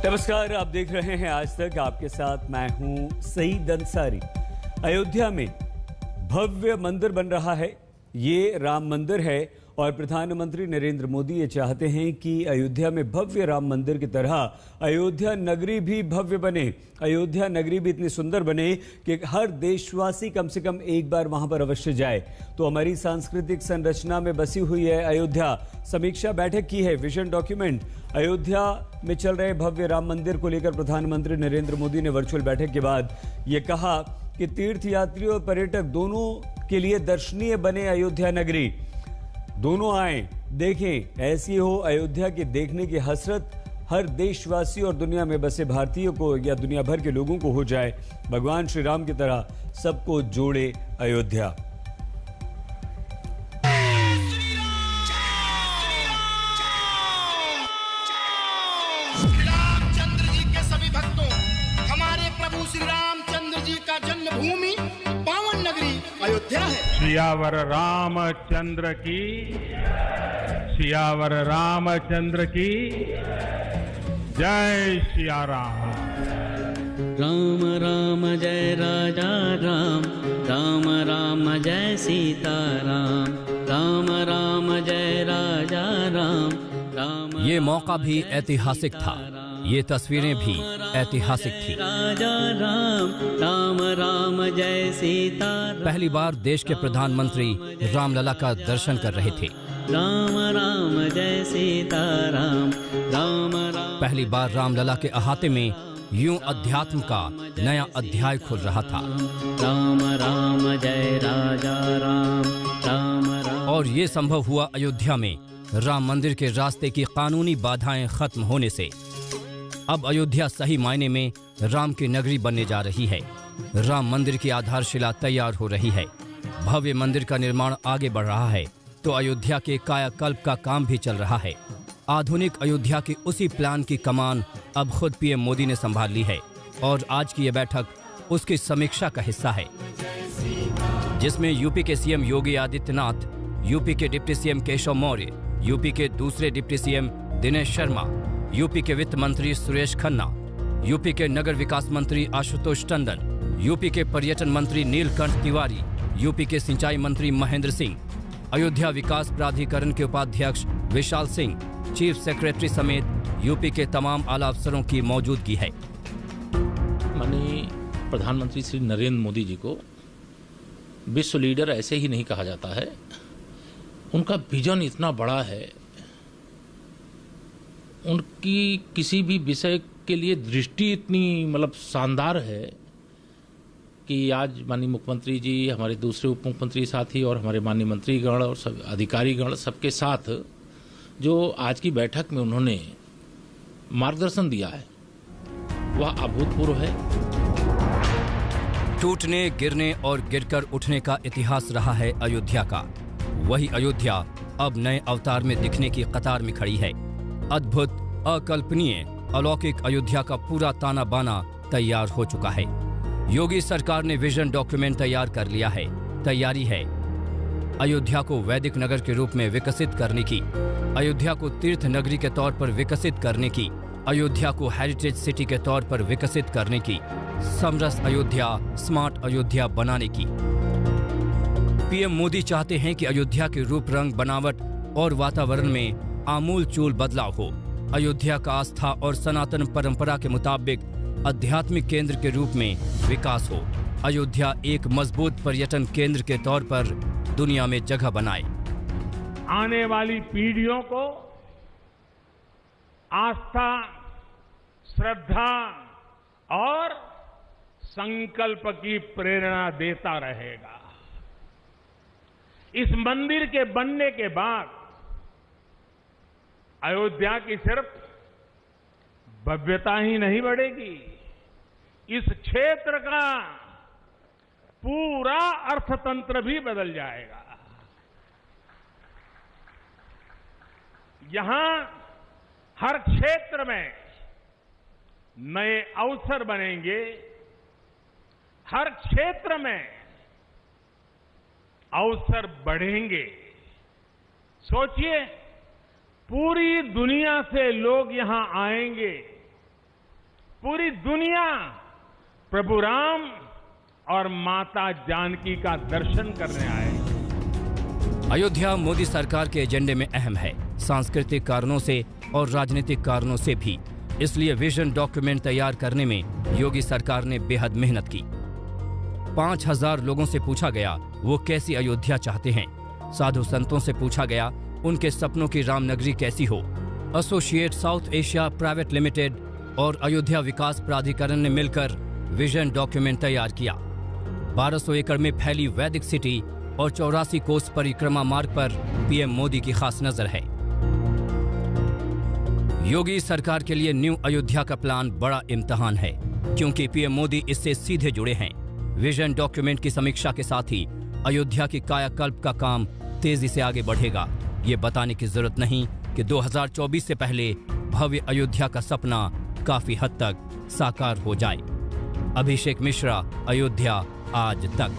नमस्कार, आप देख रहे हैं आज तक। आपके साथ मैं हूं सईद अंसारी। अयोध्या में भव्य मंदिर बन रहा है। ये राम मंदिर है और प्रधानमंत्री नरेंद्र मोदी ये चाहते हैं कि अयोध्या में भव्य राम मंदिर की तरह अयोध्या नगरी भी भव्य बने। अयोध्या नगरी भी इतनी सुंदर बने कि हर देशवासी कम से कम एक बार वहां पर अवश्य जाए। तो हमारी सांस्कृतिक संरचना में बसी हुई है अयोध्या। समीक्षा बैठक की है विजन डॉक्यूमेंट। अयोध्या में चल रहे भव्य राम मंदिर को लेकर प्रधानमंत्री नरेंद्र मोदी ने वर्चुअल बैठक के बाद ये कहा कि तीर्थयात्री और पर्यटक दोनों के लिए दर्शनीय बने अयोध्या नगरी। दोनों आए, देखें, ऐसी हो अयोध्या की देखने की हसरत हर देशवासी और दुनिया में बसे भारतीयों को या दुनिया भर के लोगों को हो जाए। भगवान श्री राम की तरह सबको जोड़े अयोध्या। रामचंद्र जी के सभी भक्तों, हमारे प्रभु श्री रामचंद्र जी का जन्मभूमि पावन नगरी अयोध्या है। सियावर रामचंद्र की, सियावर रामचंद्र की जय। सिया राम। राम राम जय राजा राम, राम राम जय सीता राम, राम राम जय राजा राम, राम। ये मौका भी ऐतिहासिक था, ये तस्वीरें भी ऐतिहासिक थी। राजा राम, राम राम जय सीता राम। पहली बार देश के प्रधानमंत्री रामलला का दर्शन कर रहे थे। राम राम जय सीता राम, राम राम। पहली बार रामलला के अहाते में यूं अध्यात्म का नया अध्याय खुल रहा था। राम राम जय राजा राम, राम राम। और ये संभव हुआ अयोध्या में राम मंदिर के रास्ते की कानूनी बाधाएं खत्म होने से। अब अयोध्या सही मायने में राम की नगरी बनने जा रही है। राम मंदिर की आधारशिला तैयार हो रही है। भव्य मंदिर का निर्माण आगे बढ़ रहा है तो अयोध्या के कायाकल्प का काम भी चल रहा है। आधुनिक अयोध्या की उसी प्लान की कमान अब खुद पीएम मोदी ने संभाल ली है और आज की ये बैठक उसकी समीक्षा का हिस्सा है, जिसमें यूपी के सीएम योगी आदित्यनाथ, यूपी के deputy CM Keshav Maurya, UP के दूसरे deputy CM Dinesh Sharma, UP के वित्त मंत्री सुरेश खन्ना, यूपी के नगर विकास मंत्री आशुतोष टंडन, यूपी के पर्यटन मंत्री नीलकंठ तिवारी, यूपी के सिंचाई मंत्री महेंद्र सिंह, अयोध्या विकास प्राधिकरण के उपाध्यक्ष विशाल सिंह, चीफ सेक्रेटरी समेत यूपी के तमाम आला अफसरों की मौजूदगी है। माननीय प्रधानमंत्री श्री नरेंद्र मोदी जी को विश्व लीडर ऐसे ही नहीं कहा जाता है। उनका विजन इतना बड़ा है, उनकी किसी भी विषय के लिए दृष्टि इतनी शानदार है कि आज माननीय मुख्यमंत्री जी, हमारे दूसरे उप मुख्यमंत्री साथी और हमारे माननीय मंत्रीगण और सब अधिकारीगण सबके साथ जो आज की बैठक में उन्होंने मार्गदर्शन दिया है वह अभूतपूर्व है। टूटने, गिरने और गिरकर उठने का इतिहास रहा है अयोध्या का। वही अयोध्या अब नए अवतार में दिखने की कतार में खड़ी है। अद्भुत, अकल्पनीय, अलौकिक अयोध्या का पूरा ताना बाना तैयार हो चुका है। योगी सरकार ने विजन डॉक्यूमेंट तैयार कर लिया है। तैयारी है अयोध्या को वैदिक नगर के रूप में विकसित करने की, अयोध्या को तीर्थ नगरी के तौर पर विकसित करने की, अयोध्या को हेरिटेज सिटी के तौर पर विकसित करने की, समरस अयोध्या, स्मार्ट अयोध्या बनाने की। पीएम मोदी चाहते हैं कि अयोध्या के रूप, रंग, बनावट और वातावरण में आमूल चूल बदलाव हो। अयोध्या का आस्था और सनातन परंपरा के मुताबिक आध्यात्मिक केंद्र के रूप में विकास हो। अयोध्या एक मजबूत पर्यटन केंद्र के तौर पर दुनिया में जगह बनाए। आने वाली पीढ़ियों को आस्था, श्रद्धा और संकल्प की प्रेरणा देता रहेगा। इस मंदिर के बनने के बाद अयोध्या की सिर्फ भव्यता ही नहीं बढ़ेगी, इस क्षेत्र का पूरा अर्थतंत्र भी बदल जाएगा। यहां हर क्षेत्र में नए अवसर बनेंगे, हर क्षेत्र में अवसर बढ़ेंगे। सोचिए, पूरी दुनिया से लोग यहां आएंगे, पूरी दुनिया प्रभु राम और माता जानकी का दर्शन करने आए। अयोध्या मोदी सरकार के एजेंडे में अहम है, सांस्कृतिक कारणों से और राजनीतिक कारणों से भी। इसलिए विजन डॉक्यूमेंट तैयार करने में योगी सरकार ने बेहद मेहनत की। 5000 लोगों से पूछा गया वो कैसी अयोध्या चाहते हैं। साधु संतों से पूछा गया उनके सपनों की रामनगरी कैसी हो। Associate south Asia private limited और अयोध्या विकास प्राधिकरण ने मिलकर विजन डॉक्यूमेंट तैयार किया। 1200 एकड़ में फैली वैदिक सिटी और 84 कोस परिक्रमा मार्ग पर पीएम मोदी की खास नजर है। योगी सरकार के लिए न्यू अयोध्या का प्लान बड़ा इम्तिहान है, क्योंकि पीएम मोदी इससे सीधे जुड़े हैं। विजन डॉक्यूमेंट की समीक्षा के साथ ही अयोध्या की कायाकल्प का काम तेजी से आगे बढ़ेगा। ये बताने की जरूरत नहीं कि 2024 से पहले भव्य अयोध्या का सपना काफी हद तक साकार हो जाए। अभिषेक मिश्रा, अयोध्या आज तक।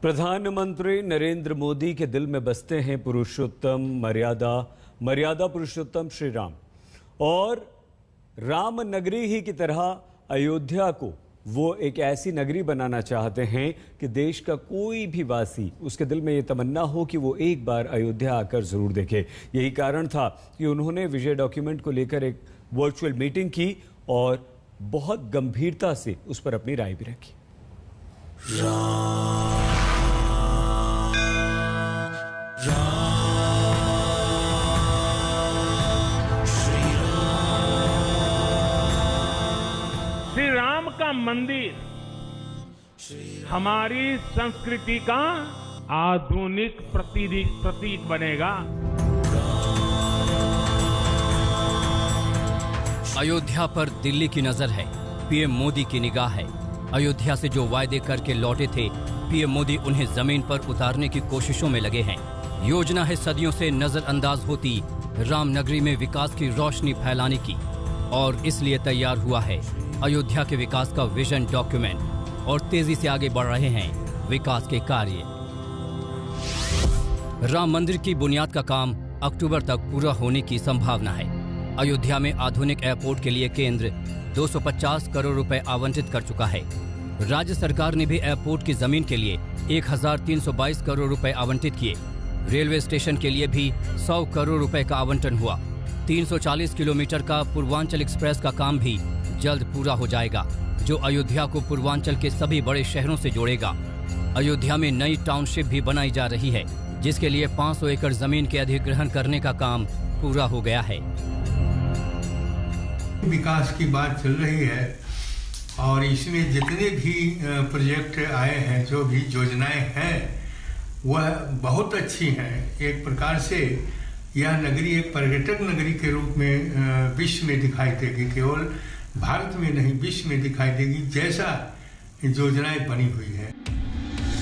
प्रधानमंत्री नरेंद्र मोदी के दिल में बसते हैं पुरुषोत्तम, मर्यादा पुरुषोत्तम श्री राम, और राम नगरी ही की तरह अयोध्या को वो एक ऐसी नगरी बनाना चाहते हैं कि देश का कोई भी वासी उसके दिल में ये तमन्ना हो कि वो एक बार अयोध्या आकर जरूर देखे। यही कारण था कि उन्होंने विजय डॉक्यूमेंट को लेकर एक वर्चुअल मीटिंग की और बहुत गंभीरता से उस पर अपनी राय भी रखी। श्री राम का मंदिर हमारी संस्कृति का आधुनिक प्रतीक बनेगा। अयोध्या पर दिल्ली की नजर है, पीएम मोदी की निगाह है। अयोध्या से जो वायदे करके लौटे थे, पीएम मोदी उन्हें जमीन पर उतारने की कोशिशों में लगे हैं। योजना है सदियों से नजरअंदाज होती राम नगरी में विकास की रोशनी फैलाने की, और इसलिए तैयार हुआ है अयोध्या के विकास का विजन डॉक्यूमेंट, और तेजी से आगे बढ़ रहे हैं विकास के कार्य। राम मंदिर की बुनियाद का काम अक्टूबर तक पूरा होने की संभावना है। अयोध्या में आधुनिक एयरपोर्ट के लिए केंद्र 250 करोड़ रुपए आवंटित कर चुका है। राज्य सरकार ने भी एयरपोर्ट की जमीन के लिए 1322 करोड़ रुपए आवंटित किए। रेलवे स्टेशन के लिए भी 100 करोड़ रुपए का आवंटन हुआ। 340 किलोमीटर का पूर्वांचल एक्सप्रेस का काम भी जल्द पूरा हो जाएगा, जो अयोध्या को पूर्वांचल के सभी बड़े शहरों से जोड़ेगा। अयोध्या में नई टाउनशिप भी बनाई जा रही है, जिसके लिए 500 एकड़ जमीन के अधिग्रहण करने का काम पूरा हो गया है। विकास की बात चल रही है और इसमें जितने भी प्रोजेक्ट आए हैं, जो भी योजनाएं हैं, वह बहुत अच्छी हैं। एक प्रकार से यह नगरी एक पर्यटक नगरी के रूप में विश्व में दिखाई देगी। केवल भारत में नहीं, विश्व में दिखाई देगी, जैसा योजनाएं बनी हुई है।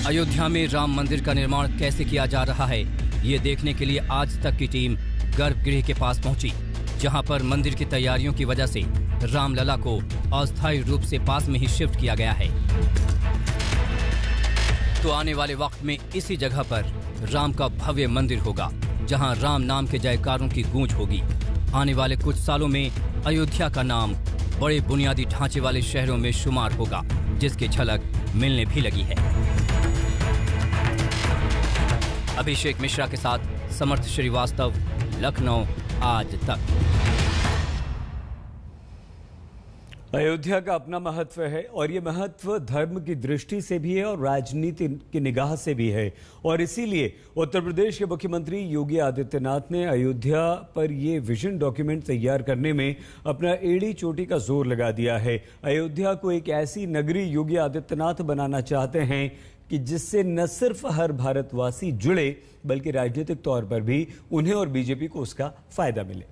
अयोध्या में राम मंदिर का निर्माण कैसे किया जा रहा है, ये देखने के लिए आज तक की टीम गर्भगृह के पास पहुंची, जहां पर मंदिर की तैयारियों की वजह से रामलला को अस्थायी रूप से पास में ही शिफ्ट किया गया है। तो आने वाले वक्त में इसी जगह पर राम का भव्य मंदिर होगा, जहां राम नाम के जयकारों की गूंज होगी। आने वाले कुछ सालों में अयोध्या का नाम बड़े बुनियादी ढांचे वाले शहरों में शुमार होगा, जिसकी झलक मिलने भी लगी है। अभिषेक मिश्रा के साथ समर्थ श्रीवास्तव, लखनऊ आज तक। अयोध्या का अपना महत्व है, और ये महत्व धर्म की दृष्टि से भी है और राजनीति की निगाह से भी है। और इसीलिए उत्तर प्रदेश के मुख्यमंत्री योगी आदित्यनाथ ने अयोध्या पर ये विजन डॉक्यूमेंट तैयार करने में अपना एड़ी चोटी का जोर लगा दिया है। अयोध्या को एक ऐसी नगरी योगी आदित्यनाथ बनाना चाहते हैं कि जिससे न सिर्फ हर भारतवासी जुड़े, बल्कि राजनीतिक तौर पर भी उन्हें और बीजेपी को उसका फायदा मिले।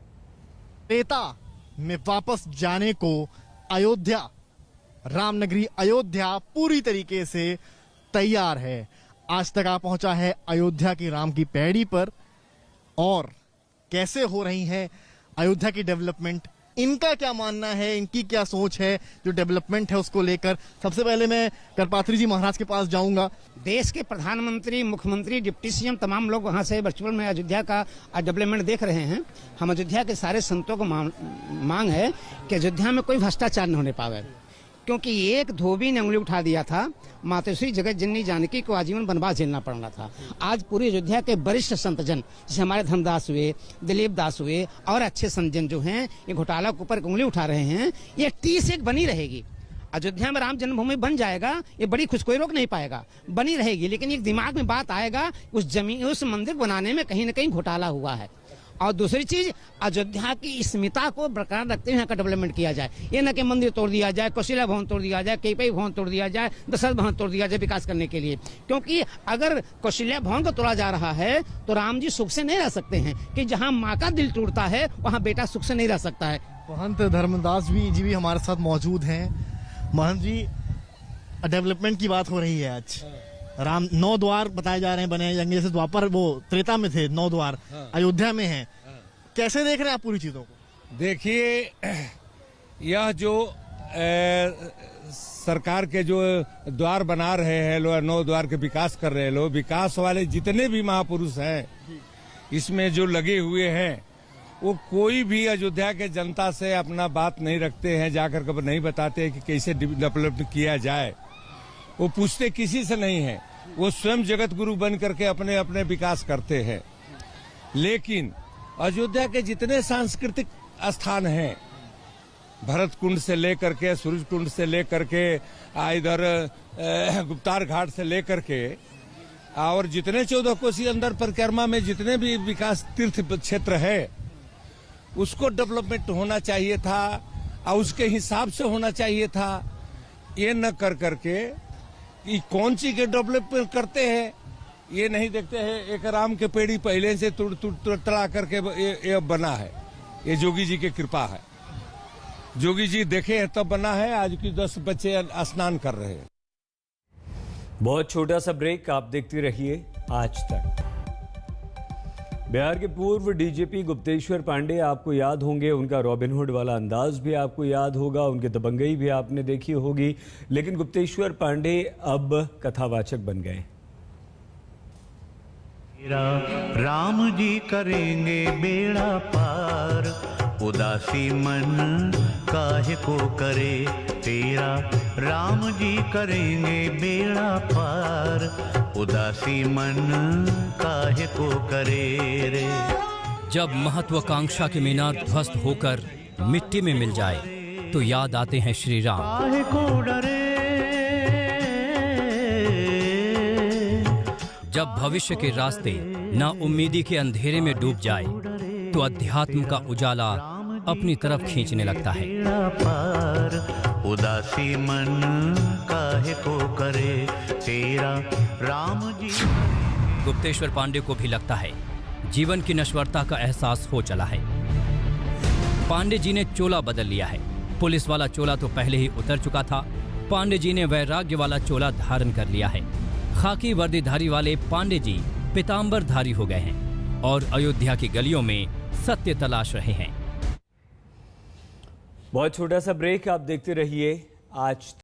नेता में वापस जाने को अयोध्या, रामनगरी अयोध्या पूरी तरीके से तैयार है। आज तक आ पहुंचा है अयोध्या की राम की पैड़ी पर, और कैसे हो रही है अयोध्या की डेवलपमेंट, इनका क्या मानना है, इनकी क्या सोच है जो डेवलपमेंट है उसको लेकर। सबसे पहले मैं करपात्री जी महाराज के पास जाऊंगा। देश के प्रधानमंत्री, मुख्यमंत्री, डिप्टी सीएम तमाम लोग वहां से वर्चुअल में अयोध्या का डेवलपमेंट देख रहे हैं। हम अयोध्या के सारे संतों को मांग है कि अयोध्या में कोई भ्रष्टाचार न होने पावे, क्योंकि एक धोबी ने उंगली उठा दिया था, मातोश्री जगत जननी जानकी को आजीवन वनवास झेलना पड़ रहा था। आज पूरी अयोध्या के वरिष्ठ संतजन, जैसे हमारे धर्मदास हुए, दिलीप दास हुए और अच्छे संतजन जो हैं, ये घोटाला के ऊपर उंगली उठा रहे हैं। ये 30 बनी रहेगी। अयोध्या में राम जन्मभूमि बन जाएगा, ये बड़ी खुश, कोई रोक नहीं पाएगा, बनी रहेगी। लेकिन एक दिमाग में बात आएगा, उस जमीन, उस मंदिर बनाने में कहीं न कहीं घोटाला हुआ है। और दूसरी चीज, अयोध्या की स्मिता को बरकरार रखते हुए यहाँ का डेवलपमेंट किया जाए। ये न कि मंदिर तोड़ दिया जाए, कौशल्या भवन तोड़ दिया जाए, कैपई भवन तोड़ दिया जाए, दशरथ भवन तोड़ दिया जाए विकास करने के लिए। क्योंकि अगर कौशल्या भवन को तोड़ा जा रहा है तो राम जी सुख से नहीं रह सकते हैं, कि जहाँ माँ का दिल टूटता है वहाँ बेटा सुख से नहीं रह सकता है। महंत धर्मदास जी भी हमारे साथ मौजूद हैं। महंत जी, डेवलपमेंट की बात हो रही है आज। राम 9 द्वार बताए जा रहे हैं बने जाएंगे, जैसे द्वापर वो त्रेता में थे 9 द्वार, अयोध्या में हैं। कैसे देख रहे हैं आप पूरी चीजों को? देखिए, यह जो सरकार के जो द्वार बना रहे हैं लोग, 9 द्वार के विकास कर रहे हैं लोग, विकास वाले जितने भी महापुरुष हैं इसमें जो लगे हुए हैं, वो कोई भी अयोध्या के जनता से अपना बात नहीं रखते हैं, जाकर के नहीं बताते हैं कि कैसे डेवलप किया जाए। वो पूछते किसी से नहीं है, वो स्वयं जगत गुरु बन करके अपने अपने विकास करते हैं। लेकिन अयोध्या के जितने सांस्कृतिक स्थान हैं, भरत कुंड से लेकर के, सूरज कुंड से लेकर के, इधर गुप्तार घाट से लेकर के, और जितने 14 कोसी अंदर परिक्रमा में जितने भी विकास तीर्थ क्षेत्र है, उसको डेवलपमेंट होना चाहिए था और उसके हिसाब से होना चाहिए था। ये न कर करके कि कौन सी के डेवलपमेंट करते हैं ये नहीं देखते हैं। एक राम के पेड़ी पहले से तड़ा करके ये बना है, ये जोगी जी की कृपा है। जोगी जी देखे हैं तब बना है। आज की 10 बच्चे स्नान कर रहे हैं। बहुत छोटा सा ब्रेक, आप देखते रहिए आज तक। बिहार के पूर्व डीजीपी गुप्तेश्वर पांडे आपको याद होंगे, उनका रॉबिनहुड वाला अंदाज भी आपको याद होगा, उनकी दबंगई भी आपने देखी होगी। लेकिन गुप्तेश्वर पांडे अब कथावाचक बन गए। राम जी करेंगे बेड़ा पार, उदासी मन काहे को करे तेरा। राम जी करेंगे बेड़ा पार, उदासी मन काहे को करे रे। जब महत्वाकांक्षा के मीनार ध्वस्त होकर मिट्टी में मिल जाए तो याद आते हैं श्री राम। काहे को डरे। जब भविष्य के रास्ते नाउम्मीदी के अंधेरे में डूब जाए तो अध्यात्म का उजाला अपनी तरफ खींचने लगता है। पार उदासी मन काहे को करे तेरा। राम जी। गुप्तेश्वर पांडे को भी लगता है जीवन की नश्वरता का एहसास हो चला है। पांडे जी ने चोला बदल लिया है। पुलिस वाला चोला तो पहले ही उतर चुका था, पांडे जी ने वैराग्य वाला चोला धारण कर लिया है। खाकी वर्दीधारी वाले पांडे जी पीतांबरधारी हो गए हैं और अयोध्या की गलियों में सत्य तलाश रहे हैं। बहुत छोटा सा ब्रेक, आप देखते रहिए आज।